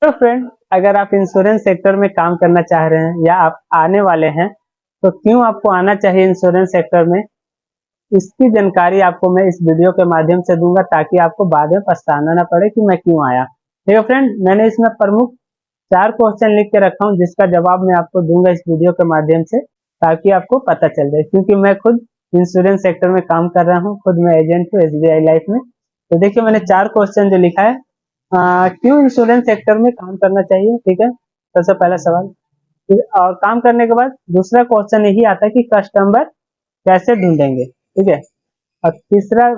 तो फ्रेंड, अगर आप इंश्योरेंस सेक्टर में काम करना चाह रहे हैं या आप आने वाले हैं, तो क्यों आपको आना चाहिए इंश्योरेंस सेक्टर में, इसकी जानकारी आपको मैं इस वीडियो के माध्यम से दूंगा ताकि आपको बाद में पछताना ना पड़े कि मैं क्यों आया। ठीक है फ्रेंड, मैंने इसमें प्रमुख 4 क्वेश्चन लिख के रखा हूँ जिसका जवाब मैं आपको दूंगा इस वीडियो के माध्यम से, ताकि आपको पता चल जाए, क्योंकि मैं खुद इंश्योरेंस सेक्टर में काम कर रहा हूँ, खुद मैं एजेंट हूँ SBI लाइफ में। तो देखिए, मैंने 4 क्वेश्चन जो लिखा है, क्यों इंश्योरेंस सेक्टर में काम करना चाहिए। ठीक है, सबसे पहला सवाल। और काम करने के बाद दूसरा क्वेश्चन यही आता है कि कस्टमर कैसे ढूंढेंगे। ठीक है, और तीसरा,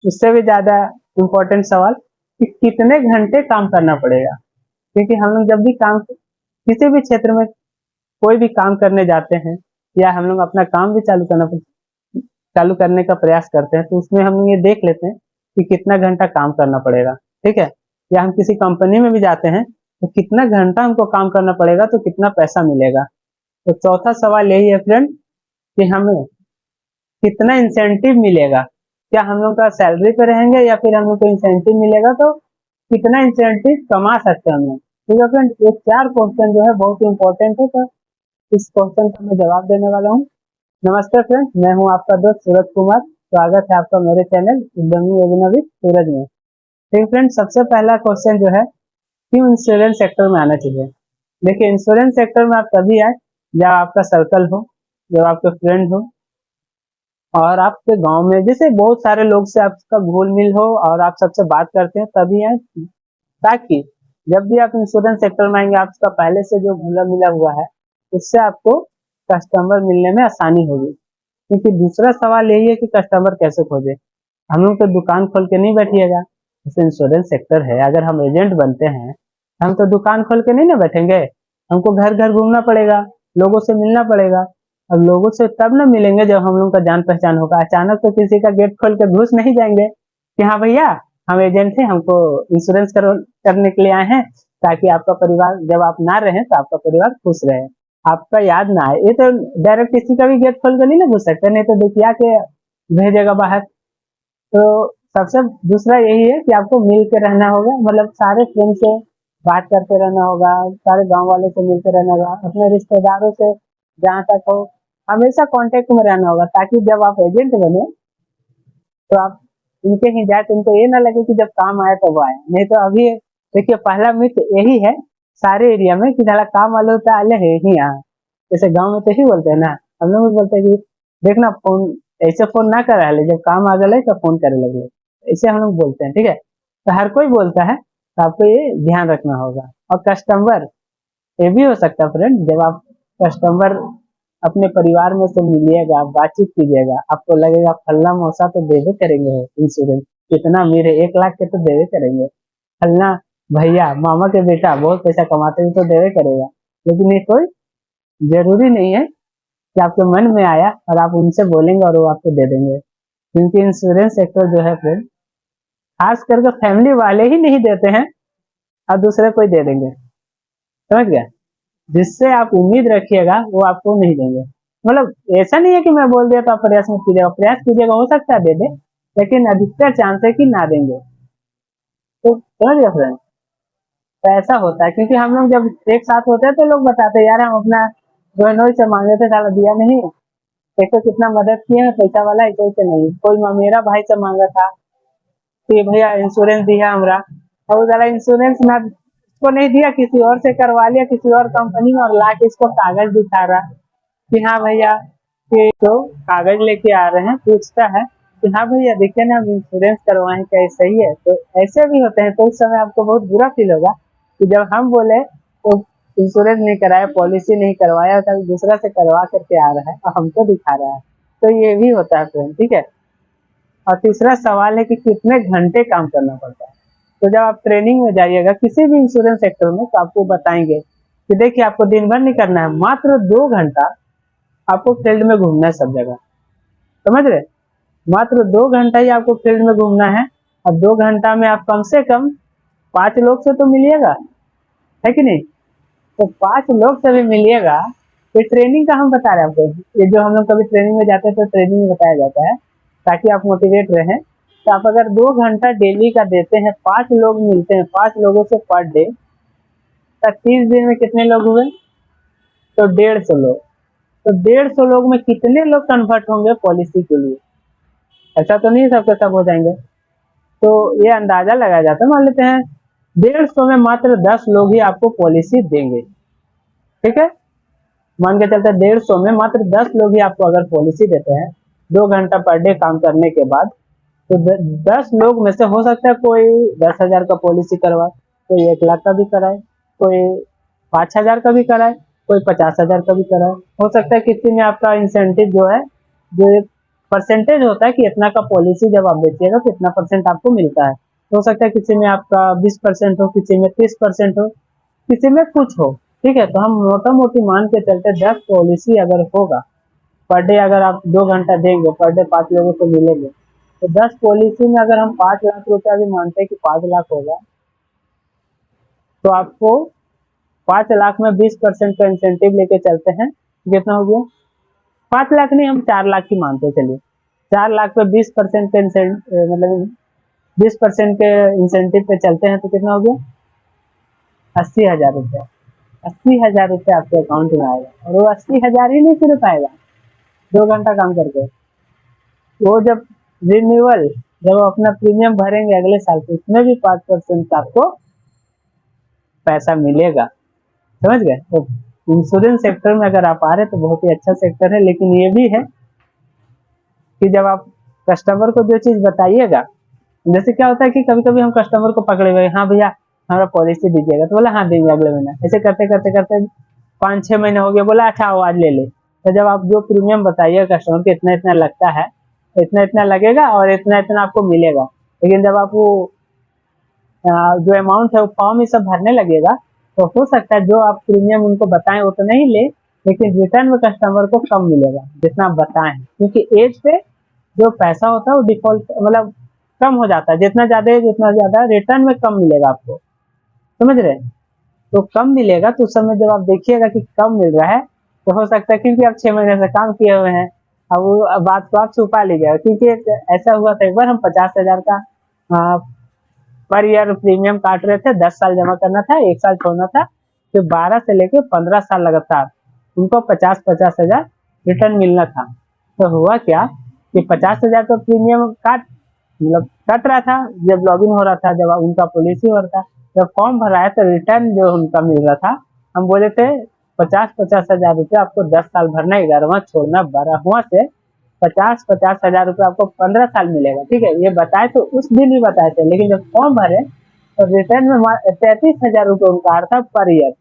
उससे भी ज्यादा इम्पोर्टेंट सवाल कि कितने घंटे काम करना पड़ेगा, क्योंकि हम लोग जब भी काम किसी भी क्षेत्र में कोई भी काम करने जाते हैं या हम लोग अपना काम भी चालू करने का प्रयास करते हैं, तो उसमें हम लोग ये देख लेते हैं कि कितना घंटा काम करना पड़ेगा। ठीक है, या हम किसी कंपनी में भी जाते हैं तो कितना घंटा हमको काम करना पड़ेगा तो कितना पैसा मिलेगा। तो चौथा सवाल यही है फ्रेंड कि हमें कितना इंसेंटिव मिलेगा, क्या हम लोग का सैलरी पे रहेंगे या फिर हम लोग को इंसेंटिव मिलेगा, तो कितना इंसेंटिव कमा सकते हैं हम लोग। ठीक है फ्रेंड, ये 4 क्वेश्चन जो है बहुत इंपॉर्टेंट है, तो इस क्वेश्चन का मैं जवाब देने वाला हूँ। नमस्ते फ्रेंड, मैं हूँ आपका दोस्त सूरज कुमार। स्वागत है आपका मेरे चैनल उद्यमी योजना विद सूरज में। ठीक फ्रेंड, सबसे पहला क्वेश्चन जो है, क्यों इंश्योरेंस सेक्टर में आना चाहिए। देखिए, इंश्योरेंस सेक्टर में आप तभी आए जब आपका सर्कल हो, जब आपके फ्रेंड हो और आपके गांव में जैसे बहुत सारे लोग से आपका घुल मिल हो और आप सबसे बात करते हैं, तभी आए। ताकि जब भी आप इंश्योरेंस सेक्टर में आएंगे, आपका पहले से जो घुला मिला हुआ है उससे आपको कस्टमर मिलने में आसानी होगी। क्योंकि दूसरा सवाल यही है कि कस्टमर कैसे खोजे। हम लोग तो दुकान खोल के नहीं बैठिएगा, जैसे इंश्योरेंस सेक्टर है, अगर हम एजेंट बनते हैं हम तो दुकान खोल के नहीं ना बैठेंगे, हमको घर घर घूमना पड़ेगा, लोगों से मिलना पड़ेगा। अब लोगों से तब ना मिलेंगे जब हम लोग का जान पहचान होगा। अचानक तो किसी का गेट खोल के घुस नहीं जाएंगे कि हाँ भैया हम एजेंट हैं, हमको इंश्योरेंस करने के लिए आए हैं, ताकि आपका परिवार जब आप ना रहे तो आपका परिवार खुश रहे, आपका याद ना आए। ये तो डायरेक्ट किसी का भी गेट खोल के नहीं ना घुस सकते, नहीं तो देखिए के भेजेगा बाहर। तो सबसे दूसरा यही है कि आपको मिल के रहना होगा, मतलब सारे फ्रेंड से बात करते रहना होगा, सारे गांव वाले से मिलते रहना होगा, अपने रिश्तेदारों से जहाँ तक हो हमेशा कांटेक्ट में रहना होगा, ताकि जब आप एजेंट बने तो आप उनके ही जाए तो उनको ये ना लगे कि जब काम आए तो वो आए। नहीं तो अभी देखिए, पहला मिथ यही है सारे एरिया में कि साला काम वाले होता है है ही यहाँ। जैसे गांव में तो ही बोलते हैं ना, हम लोग भी बोलते हैं कि देखना फोन ऐसे फोन ना कर रहा, जब काम आ गए तो फोन करे लगे, ऐसे हम लोग बोलते हैं। ठीक है, तो हर कोई बोलता है, तो आपको ये ध्यान रखना होगा। और कस्टमर ये भी हो सकता है फ्रेंड, जब आप कस्टमर अपने परिवार में से मिलिएगा, बातचीत कीजिएगा, आपको लगेगा फलना मौसा तो देवे करेंगे इंश्योरेंस, कितना अमीर है, 1 लाख के तो देवे करेंगे, फलना भैया मामा के बेटा बहुत पैसा कमाते हैं तो देवे करेगा। लेकिन ये कोई जरूरी नहीं है कि आपके मन में आया और आप उनसे बोलेंगे और वो आपको दे देंगे। क्योंकि इंश्योरेंस सेक्टर जो है फ्रेंड, खास करके फैमिली वाले ही नहीं देते हैं और दूसरे कोई दे देंगे, समझ गया। जिससे आप उम्मीद रखिएगा वो आपको नहीं देंगे। मतलब ऐसा नहीं है कि मैं बोल दिया तो आप प्रयास मत कीजिएगा, प्रयास कीजिएगा, हो सकता है दे दे, लेकिन अधिकतर चांस है कि ना देंगे। तो समझ गया फ्रेंड, तो ऐसा होता है क्योंकि हम लोग जब एक साथ होते हैं तो लोग बताते हैं यार हम अपना बहनोई से मांगे थे, साला दिया नहीं, देखो कितना मदद किए हैं, पैसा वाला ऐसे ऐसे नहीं। कोई मेरा भाई से मांगा था कि भैया इंश्योरेंस दिया हमरा, और वो साला इंश्योरेंस ना को नहीं दिया, किसी और से करवा लिया, किसी और कंपनी में, और ला के इसको कागज दिखा रहा कि हाँ भैया, कि तो कागज लेके आ रहे हैं, पूछता है कि हाँ भैया देखिए ना हम इंश्योरेंस करवाए क्या ये सही है। तो ऐसे भी होते हैं, तो उस समय आपको बहुत बुरा फील होगा कि जब हम बोले तो इंश्योरेंस नहीं कराया, पॉलिसी नहीं करवाया, तब दूसरा से करवा करके आ रहा है और हमको दिखा रहा है। तो ये भी होता है फ्रेंड। ठीक है, और तीसरा सवाल है कि कितने घंटे काम करना पड़ता है। तो जब आप ट्रेनिंग में जाइएगा किसी भी इंश्योरेंस सेक्टर में, तो आपको बताएंगे कि देखिए आपको दिन भर नहीं करना है, मात्र 2 घंटा आपको फील्ड में घूमना है सब जगह, समझ रहे। मात्र 2 घंटा ही आपको फील्ड में घूमना है, और 2 घंटा में आप कम से कम 5 लोग से तो मिलिएगा, है कि नहीं। तो 5 लोग से भी मिलिएगा। ये ट्रेनिंग का हम बता रहे हैं आपको, ये जो हम लोग कभी ट्रेनिंग में जाते हैं तो ट्रेनिंग में बताया जाता है ताकि आप मोटिवेट रहें। तो आप अगर 2 घंटा डेली का देते हैं, 5 लोग मिलते हैं, 5 लोगों से पर डे, तो 30 दिन में कितने लोग हुए? तो 150 लोग। तो 150 लोग में कितने लोग कन्वर्ट होंगे पॉलिसी के लिए? ऐसा तो नहीं सबके सब हो जाएंगे। तो ये अंदाजा लगाया जाता है, मान लेते हैं 150 में मात्र 10 लोग ही आपको पॉलिसी देंगे। ठीक है, मान के चलते 150 में मात्र 10 लोग ही आपको अगर पॉलिसी देते हैं 2 घंटा पर डे काम करने के बाद, तो 10 लोग में से हो सकता है कोई 10,000 का पॉलिसी करवाए, कोई 1 लाख का भी कराए, कोई 5,000 का भी कराए, कोई 50,000 का भी कराए। हो सकता है किसी में आपका इंसेंटिव जो है, जो एक परसेंटेज होता है कि इतना का पॉलिसी जब आप बेचिएगा तो इतना परसेंट आपको मिलता है। हो सकता है किसी में आपका 20% हो, किसी में 30% हो, किसी में कुछ हो। ठीक है, तो हम मोटा मोटी मान के चलते 10 पॉलिसी अगर होगा पर डे, अगर आप 2 घंटा देंगे पर डे 5 लोगों को मिलेंगे, तो 10 पॉलिसी में अगर हम 5 लाख रुपया भी मानते हैं कि 5 लाख होगा, तो आपको 5 लाख में 20% का इंसेंटिव लेके चलते हैं, कितना हो गया? 5 लाख नहीं, हम 4 लाख की मानते चलिए। 4 लाख पे 20% के मतलब 20% के इंसेंटिव पे चलते हैं तो कितना हो गया? 80,000 रुपया। 80,000 रुपये आपके अकाउंट में आएगा, और वो 80,000 ही नहीं सिर्फ आएगा 2 घंटा काम करके। वो जब रिन्यूअल, जब अपना प्रीमियम भरेंगे अगले साल, तो उसमें भी 5% आपको पैसा मिलेगा। समझ गए? तो इंश्योरेंस सेक्टर में अगर आप आ रहे तो बहुत ही अच्छा सेक्टर है, लेकिन ये भी है कि जब आप कस्टमर को जो चीज बताइएगा, जैसे क्या होता है कि कभी कभी हम कस्टमर को पकड़े हुए, हाँ भैया हमारा पॉलिसी दीजिएगा, तो बोला हाँ देंगे अगले महीना। ऐसे करते करते करते 5-6 महीने हो गए, बोला अच्छा आओ आज ले ले। तो जब आप जो प्रीमियम बताइएगा कस्टमर को इतना इतना लगता है, इतना इतना लगेगा और इतना इतना आपको मिलेगा, लेकिन जब आप वो जो अमाउंट है वो फॉर्म ही सब भरने लगेगा, तो हो सकता है जो आप प्रीमियम उनको बताएं वो तो नहीं ले, लेकिन रिटर्न में कस्टमर को कम मिलेगा जितना आप बताएं, क्योंकि एज पे जो पैसा होता है वो डिफॉल्ट मतलब कम हो जाता है, जितना ज्यादा रिटर्न में कम मिलेगा आपको। समझ रहे? तो कम मिलेगा, तो उस समय जब आप देखिएगा कि कम मिल रहा है, तो हो सकता है क्योंकि आप 6 महीने से काम किए हुए हैं, अब वो बात को आप छुपा लीजिएगा। क्योंकि ऐसा हुआ था एक बार, हम 50,000 का पर ईयर प्रीमियम काट रहे थे, 10 साल जमा करना था, 1 साल छोड़ना था, तो 12 से लेके 15 साल लगातार उनको 50,000 रिटर्न मिलना था। तो हुआ क्या कि 50,000 का प्रीमियम मतलब कट रहा था जब लॉगिन हो रहा था, जब उनका पॉलिसी हो रहा था, जब फॉर्म भराया तो रिटर्न जो उनका मिल रहा था, हम बोले थे 50,000 रुपये आपको 10 साल भरना, 11वां छोड़ना, 12वां से 50,000 रुपये आपको 15 साल मिलेगा। ठीक है, ये बताए तो उस दिन ही बताए थे, लेकिन जब फॉर्म भरे तो रिटर्न में 33,000 रुपये उनका आ रहा था पर ईयर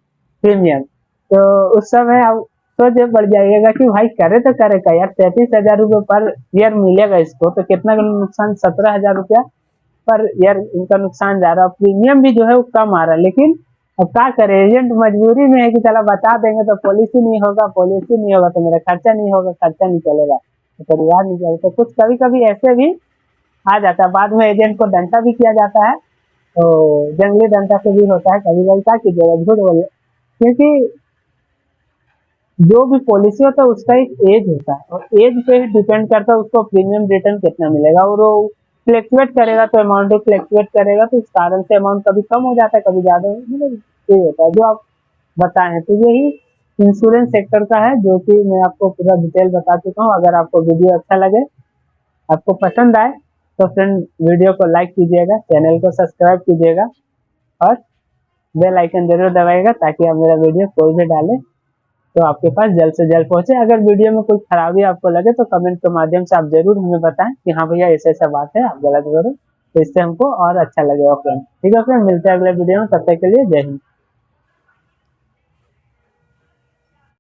प्रीमियम। तो उस समय आप सोच पड़ जाइएगा कि भाई करे तो करे क्या यार, 33,000 रुपये पर ईयर मिलेगा इसको, तो कितना नुकसान? 17,000 रुपया पर ईयर इनका नुकसान जा रहा है। प्रीमियम भी जो है वो कम आ रहा है, लेकिन अब क्या करे, एजेंट मजबूरी में है कि चला बता देंगे तो पॉलिसी नहीं होगा, पॉलिसी नहीं होगा तो मेरा खर्चा नहीं होगा, खर्चा नहीं चलेगा तो परिवार नहीं चलेगा। तो कुछ कभी कभी ऐसे भी आ जाता है, बाद में एजेंट को डंटा भी किया जाता है, तो जंगली डंटा से भी होता है कभी कभी। क्या कीजिएगा, झूठ बोले, क्योंकि जो भी पॉलिसी होता है उसका एक एज होता है, और एज पे ही डिपेंड करता है उसको प्रीमियम रिटर्न कितना मिलेगा, और वो फ्लैक्चुएट करेगा तो अमाउंट भी फ्लैक्चुएट करेगा, तो इस कारण से अमाउंट कभी कम हो जाता है, कभी ज्यादा, मतलब ये होता है जो आप बताएं। तो यही इंश्योरेंस सेक्टर का है, जो कि मैं आपको पूरा डिटेल बता चुका हूँ। अगर आपको वीडियो अच्छा लगे, आपको पसंद आए, तो फ्रेंड वीडियो को लाइक कीजिएगा, चैनल को सब्सक्राइब कीजिएगा, और बेल आइकन जरूर दबाइएगा, ताकि आप मेरा वीडियो कोई भी डाले तो आपके पास जल्द से जल्द पहुंचे। अगर वीडियो में कोई खराबी आपको लगे तो कमेंट के माध्यम से आप जरूर हमें बताएं कि हाँ भैया ऐसा ऐसा बात है, आप गलत करो, तो इससे हमको और अच्छा लगेगा फ्रेंड। ठीक है फ्रेंड, मिलते हैं अगले वीडियो में, तब तक के लिए जय हिंद।